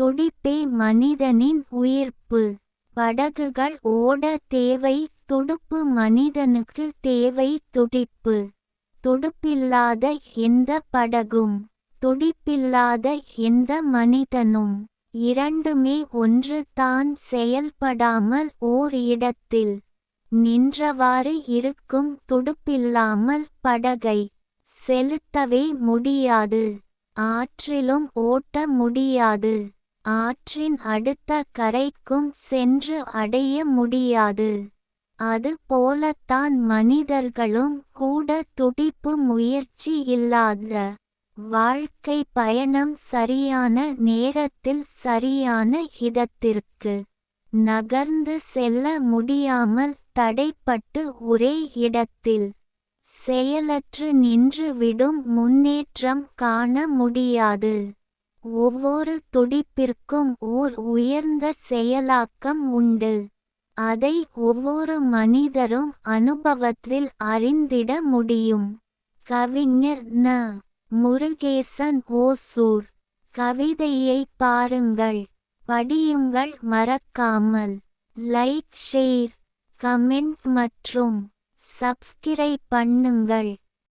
துடிப்பே மனிதனின் உயிர்ப்பு. படகுகள் ஓட தேவை துடுப்பு, மனிதனுக்கு தேவை துடிப்பு. துடுப்பில்லாத எந்த படகும், துடிப்பில்லாத எந்த மனிதனும், இரண்டுமே ஒன்று தான். செயல்படாமல் ஓர் இடத்தில் நின்றவாறு இருக்கும் துடுப்பில்லாமல் படகை செலுத்தவே முடியாது. ஆற்றிலும் ஓட்ட முடியாது. ஆற்றின் அடுத்த கரைக்கும் சென்று அடைய முடியாது. அது போலத்தான் மனிதர்களும் கூட துடிப்பு, முயற்சி இல்லாத வாழ்க்கை பயணம். சரியான நேரத்தில் சரியான இடத்திற்கு நகர்ந்து செல்ல முடியாமல் தடைப்பட்டு ஒரே இடத்தில் செயலற்று நின்று விடும். முன்னேற்றம் காண முடியாது. ஒவ்வொரு துடிப்பிற்கும் ஓர் உயர்ந்த செயலாக்கம் உண்டு. அதை ஒவ்வொரு மனிதரும் அனுபவத்தில் அறிந்திட முடியும். கவிஞர் ந. முருகேசன், ஓசூர். கவிதையை பாருங்கள், படியுங்கள், மறக்காமல் லைக், ஷேர், கமெண்ட் மற்றும் சப்ஸ்கிரைப் பண்ணுங்கள்.